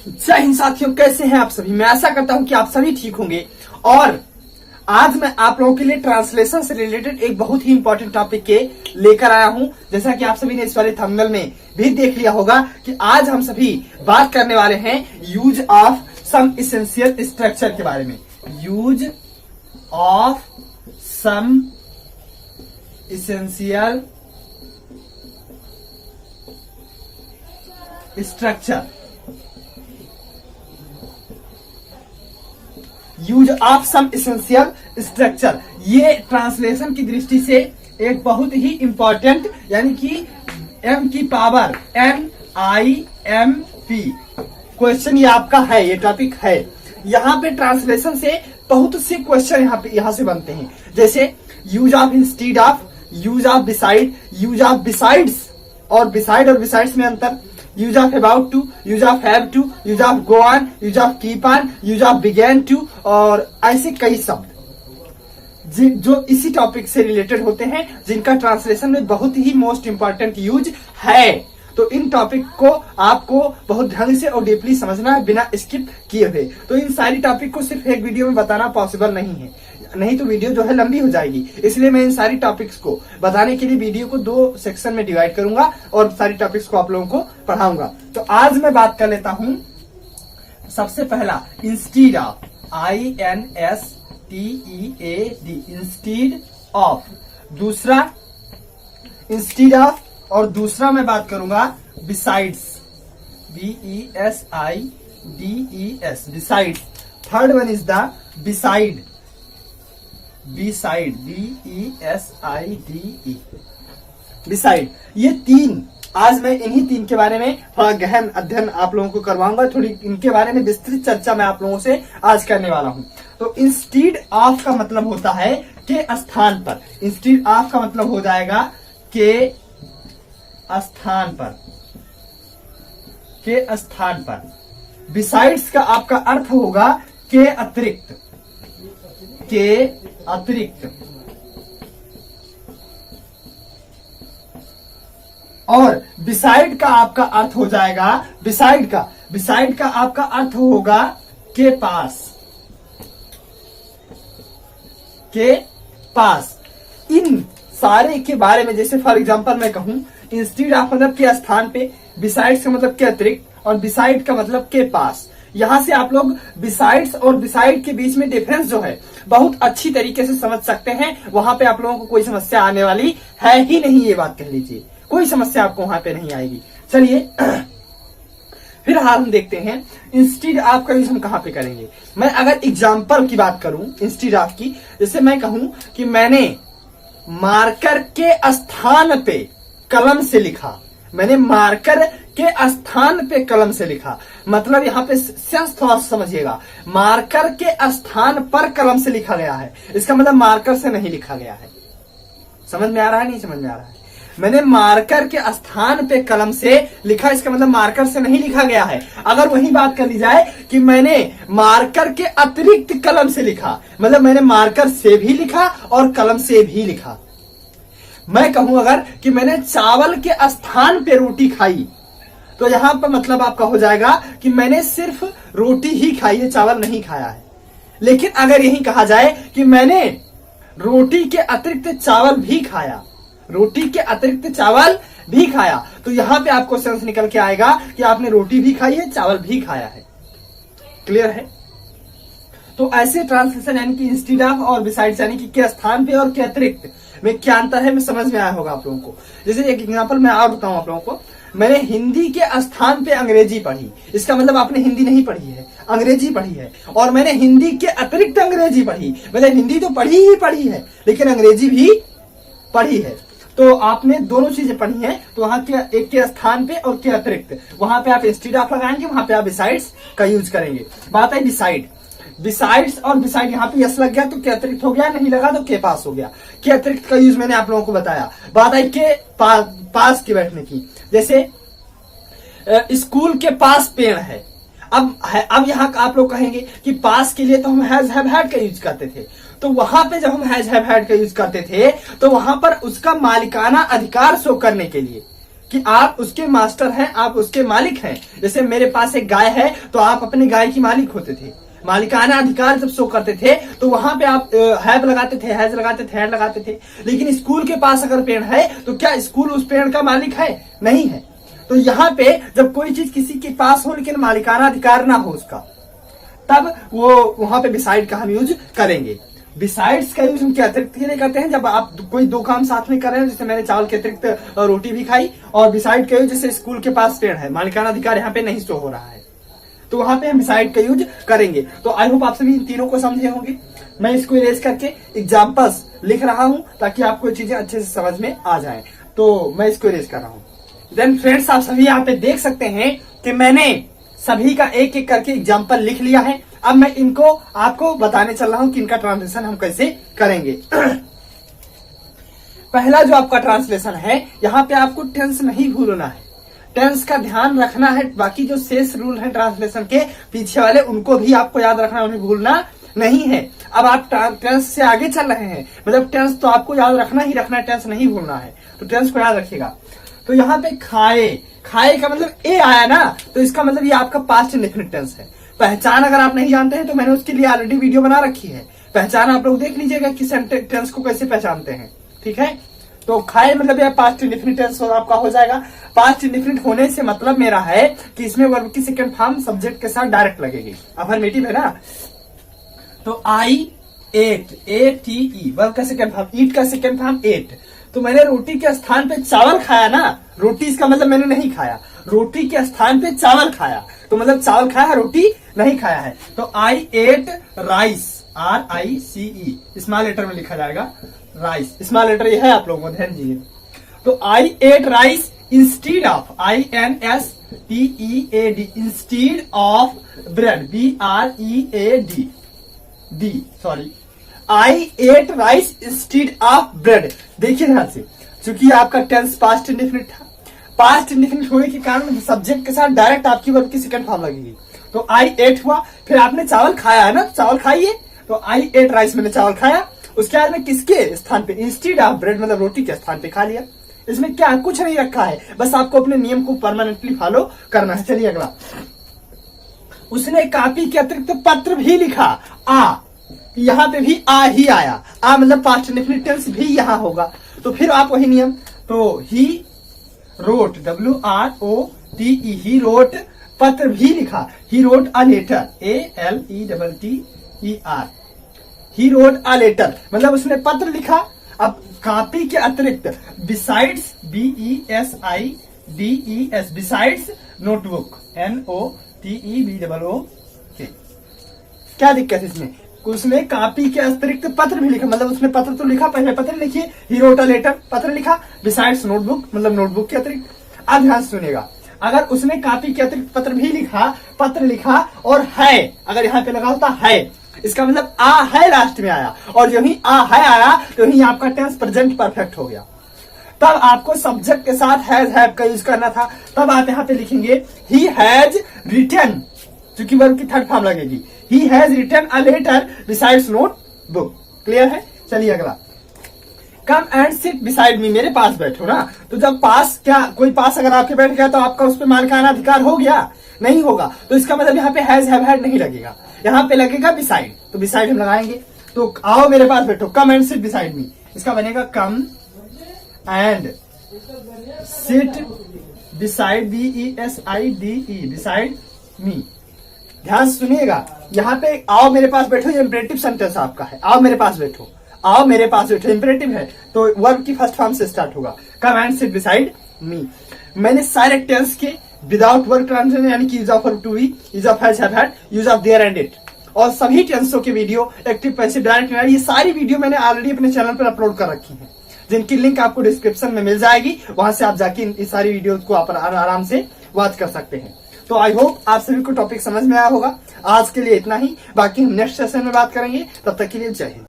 जय हिंद साथियों, कैसे हैं आप सभी। मैं आशा करता हूं कि आप सभी ठीक होंगे। और आज मैं आप लोगों के लिए ट्रांसलेशन से रिलेटेड एक बहुत ही इंपॉर्टेंट टॉपिक के लेकर आया हूं। जैसा कि आप सभी ने इस वाले थंबनेल में भी देख लिया होगा कि आज हम सभी बात करने वाले हैं use of some essential structure के बारे में। Use of some essential structure. Use of some essential structure, ये ट्रांसलेशन की दृष्टि से एक बहुत ही इंपॉर्टेंट, यानी कि M की पावर NIMP क्वेश्चन ये आपका है, ये टॉपिक है। यहाँ पे ट्रांसलेशन से बहुत से क्वेश्चन यहाँ से बनते हैं, जैसे use of instead of, use of beside, use of besides और बिसाइड्स में अंतर, use of about to, use of have to, use of go on, use of keep on, use of begin to, और ऐसे कई शब्द जो इसी topic से रिलेटेड होते हैं, जिनका ट्रांसलेशन में बहुत ही मोस्ट इंपॉर्टेंट यूज है। तो इन टॉपिक को आपको बहुत ढंग से और डीपली समझना है, बिना स्किप किए हुए। तो इन सारी टॉपिक को सिर्फ एक वीडियो में बताना पॉसिबल नहीं है, नहीं तो वीडियो जो है लंबी हो जाएगी। इसलिए मैं इन सारी टॉपिक्स को बताने के लिए वीडियो को 2 सेक्शन में डिवाइड करूंगा और सारी टॉपिक्स को आप लोगों को पढ़ाऊंगा। तो आज मैं बात कर लेता हूं सबसे पहला instead of, INSTEAD, instead of. दूसरा इंस्टीड ऑफ, और दूसरा मैं बात करूंगा besides, BESIDES, besides. Third one is the beside, BESIDE, beside. ये तीन, आज मैं इन्हीं तीन के बारे में थोड़ा गहन अध्ययन आप लोगों को करवाऊंगा। थोड़ी इनके बारे में विस्तृत चर्चा मैं आप लोगों से आज करने वाला हूं। तो इंस्टीड ऑफ का मतलब होता है के स्थान पर। इंस्टीड ऑफ का मतलब हो जाएगा के स्थान पर, के स्थान पर। बिसाइड्स का आपका अर्थ होगा के अतिरिक्त, के अतिरिक्त। और बिसाइड का आपका अर्थ हो जाएगा, बिसाइड का आपका अर्थ होगा के पास, के पास। इन सारे के बारे में, जैसे फॉर एग्जांपल मैं कहूं इंस्टीड ऑफ मतलब के स्थान पे, बिसाइड्स का मतलब के अतिरिक्त, और बिसाइड का मतलब के पास। यहां से आप लोग बिसाइड्स और बिसाइड के बीच में डिफरेंस जो है बहुत अच्छी तरीके से समझ सकते हैं। वहां पे आप लोगों को कोई समस्या आने वाली है ही नहीं, ये बात कह लीजिए, कोई समस्या आपको वहां पे नहीं आएगी। चलिए फिर हाल हम देखते हैं इंस्टीड ऑफ का यूज हम कहां पे करेंगे। मैं अगर एग्जाम्पल की बात करूं इंस्टीड ऑफ की, जैसे मैं कहूं कि मैंने मार्कर के स्थान पे कलम से लिखा, मैंने मार्कर के स्थान पे कलम से लिखा। मतलब यहाँ पे सेंस थोड़ा समझिएगा, मार्कर के स्थान पर कलम से लिखा गया है, इसका मतलब मार्कर से नहीं लिखा गया है। समझ में आ रहा है, नहीं समझ में आ रहा है? मैंने मार्कर के स्थान पे कलम से लिखा, इसका मतलब मार्कर से नहीं लिखा गया है। अगर वही बात कर ली जाए कि मैंने मार्कर के अतिरिक्त कलम से लिखा, मतलब मैंने मार्कर से भी लिखा और कलम से भी लिखा। मैं कहूं अगर कि मैंने चावल के स्थान पे रोटी खाई, तो यहां पर मतलब आपका हो जाएगा कि मैंने सिर्फ रोटी ही खाई है, चावल नहीं खाया है। लेकिन अगर यही कहा जाए कि मैंने रोटी के अतिरिक्त चावल भी खाया, रोटी के अतिरिक्त चावल भी खाया, तो यहां पे आपको सेंस निकल के आएगा कि आपने रोटी भी खाई है, चावल भी खाया है। क्लियर है? तो ऐसे ट्रांसलेशन यानी कि इंस्टीड ऑफ और बिसाइड्स यानी कि के स्थान पे और के अतिरिक्त में क्या अंतर है, मैं समझ में आया होगा आप लोगों को। जैसे एक एग्जांपल मैं और बताऊं आप लोगों को, मैंने हिंदी के स्थान पे अंग्रेजी पढ़ी, इसका मतलब आपने हिंदी नहीं पढ़ी है, अंग्रेजी पढ़ी है। और मैंने हिंदी के अतिरिक्त अंग्रेजी पढ़ी, मतलब हिंदी तो पढ़ी ही पढ़ी है लेकिन अंग्रेजी भी पढ़ी है। तो आपने दोनों चीजें पढ़ी हैं, तो वहां के एक के स्थान पे और के अतिरिक्त, वहां पे आप इंस्टीड ऑफ लगाएंगे, वहां पे आप बिसाइड्स का यूज करेंगे। बात है बिसाइड, बिसाइड्स और बिसाइड, यहाँ पे यस लग गया तो के अतिरिक्त हो गया, नहीं लगा तो के पास हो गया। के अतिरिक्त का यूज मैंने आप लोगों को बताया। बात है के पास के बैठने की, जैसे स्कूल के पास पेड़ है। अब यहाँ आप लोग कहेंगे कि पास के लिए तो हम हैज हैव हैड का यूज करते थे, तो वहां पे जब हम हैज हैव हैड का यूज करते थे तो वहां पर उसका मालिकाना अधिकार शो करने के लिए कि आप उसके मास्टर हैं, आप उसके मालिक हैं। जैसे मेरे पास एक गाय है तो आप अपने गाय की मालिक होते थे, मालिकाना अधिकार जब शो करते थे तो वहां पे आप हैव लगाते थे, हैज लगाते थे, हैड लगाते थे। लेकिन स्कूल के पास अगर पेड़ है तो क्या स्कूल उस पेड़ का मालिक है? नहीं है। तो यहाँ पे जब कोई चीज किसी के पास हो लेकिन मालिकाना अधिकार ना हो उसका, तब वो वहां पे बिसाइड का हम यूज करेंगे। बिसाइड्स का यूज हम क्या अतिरिक्त के लिए करते हैं? जब आप कोई दो काम साथ में कर रहे हैं, जैसे मैंने चावल के अतिरिक्त रोटी भी खाई, और बिसाइड का यूज जैसे स्कूल के पास पेड़ है, मालिकाना अधिकार यहाँ पे नहीं शो हो रहा है, तो वहां पे हम बिसाइड का यूज करेंगे। तो आई होप आप सभी इन तीनों को समझे होंगे। मैं इसको इरेज करके एग्जाम्पल्स लिख रहा हूं ताकि आपको चीजें अच्छे से समझ में आ जाए। तो मैं इसको इरेज कर रहा हूं। देन फ्रेंड्स, आप सभी यहाँ पे देख सकते हैं कि मैंने सभी का एक एक करके एग्जाम्पल लिख लिया है। अब मैं इनको आपको बताने चल रहा हूं कि इनका ट्रांसलेशन हम कैसे करेंगे। पहला जो आपका ट्रांसलेशन है, यहाँ पे आपको टेंस नहीं भूलना है, टेंस का ध्यान रखना है। बाकी जो शेष रूल है ट्रांसलेशन के पीछे वाले, उनको भी आपको याद रखना, उन्हें भूलना नहीं है। अब आप टेंस से आगे चल रहे हैं, मतलब टेंस तो आपको याद रखना ही रखना है, टेंस नहीं भूलना है, तो टेंस को याद रखिएगा। तो यहाँ पे खाए, खाए का मतलब ए आया ना, तो इसका मतलब ये आपका पास्ट इंडेफिनिट टेंस है। पहचान अगर आप नहीं जानते हैं तो मैंने उसके लिए ऑलरेडी वीडियो बना रखी है, पहचान आप लोग देख लीजिएगा कि टेंस को कैसे पहचानते हैं, ठीक है। तो खाए मतलब यह पास्ट इंडेफिनिट टेंस आपका हो जाएगा। पास्ट इंडेफिनिट होने से मतलब मेरा है कि इसमें वर्ब की सेकंड फॉर्म सब्जेक्ट के साथ डायरेक्ट लगेगी, अफर्मेटिव है ना। तो आई एट, ATE वर्ब का सेकंड फॉर्म, ईट का सेकंड फॉर्म एट। तो मैंने रोटी के स्थान पे चावल खाया ना, रोटी इसका मतलब मैंने नहीं खाया, रोटी के स्थान पे चावल खाया, तो मतलब चावल खाया है, रोटी नहीं खाया है। तो I ate rice, RICE small letter में लिखा जाएगा, राइस स्मॉल लेटर ये है, आप लोगों को ध्यान दीजिए। तो I ate rice instead of, INSTEAD instead of bread, BREAD, sorry, I ate rice instead of bread. देखिए ध्यान से, चूंकि आपका टेंस पास्ट इंडेफिनिट था, पास्ट इंडेफिनिट होने के कारण सब्जेक्ट के साथ डायरेक्ट आपकी वर्ब की सेकंड फॉर्म लगेगी। तो आई एट हुआ, फिर आपने चावल खाया है ना, चावल खाइए, तो आई एट राइस मैंने चावल खाया, उसके बाद में किसके स्थान पे, इंस्टीड ऑफ ब्रेड मतलब रोटी के स्थान पे खा लिया। इसमें क्या कुछ नहीं रखा है, बस आपको अपने नियम को परमानेंटली फॉलो करना है। चलिए अगला, उसने कॉपी के अतिरिक्त पत्र भी लिखा, आ, यहाँ पे भी आ ही आया, आ मतलब पास्ट इंडेफिनिट टेंस भी यहाँ होगा। तो फिर आप वही नियम, तो he wrote, WROTE, he wrote, पत्र भी लिखा, he wrote a letter, ALETTER, he wrote a letter मतलब उसने पत्र लिखा। अब कॉपी के अतिरिक्त besides, BESIDES, besides notebook, NOTEBOOK। क्या दिक्कत है इसमें? उसने कॉपी के अतिरिक्त पत्र भी लिखा, मतलब उसने पत्र तो लिखा, पहले पत्र लिखिए, ही रोट अ लेटर, पत्र लिखा, बिसाइड्स नोटबुक मतलब नोटबुक के अतिरिक्त। अब ध्यान सुनिएगा, अगर उसने कॉपी के अतिरिक्त पत्र भी लिखा, पत्र लिखा और है, अगर यहाँ पे लगा होता है, इसका मतलब आ है लास्ट में आया, और जो ही आ है आया तो ही आपका टेंस प्रेजेंट परफेक्ट हो गया। तब आपको सब्जेक्ट के साथ हैज हैव का यूज करना था। तब आप यहाँ पे लिखेंगे ही हैज रिटन, क्योंकि वर्ब की थर्ड फॉर्म लगेगी, he has written a letter besides notebook. Clear है? चलिए अगला, come and sit beside me, मेरे पास बैठो ना। तो जब पास, क्या कोई पास अगर आपके बैठ गया तो आपका उस पर मालिकाना अधिकार हो गया? नहीं होगा। तो इसका मतलब यहाँ पे हैज हैव हैड नहीं लगेगा, यहाँ पे लगेगा बिसाइड। तो बिसाइड हम लगाएंगे, तो आओ मेरे पास बैठो, कम एंड सिट बिसाइड मी, इसका बनेगा कम and sit beside, BESIDE, beside me. ध्यान सुनिएगा, यहाँ पे आओ मेरे पास बैठो, ये इंपरेटिव सेंटेंस आपका है, आओ मेरे पास बैठो, आओ मेरे पास बैठो, इंपरेटिव है, तो वर्ब की फर्स्ट फॉर्म से स्टार्ट होगा, come and sit beside me. मैंने सारे टेंस के विदाउट वर्ब ट्रांजिशन, यानी कि use of verb to be, use of has have had, use of there and it, और सभी टेंसों के वीडियो, एक्टिव पैसिव डायरेक्ट, ये सारी वीडियो मैंने ऑलरेडी अपने चैनल पर अपलोड कर रखी है, जिनकी लिंक आपको डिस्क्रिप्शन में मिल जाएगी, वहां से आप जाके इन सारी वीडियोस को आप आराम से वॉच कर सकते हैं। तो आई होप आप सभी को टॉपिक समझ में आया होगा। आज के लिए इतना ही, बाकी हम नेक्स्ट सेशन में बात करेंगे, तब तक के लिए जय हिंद।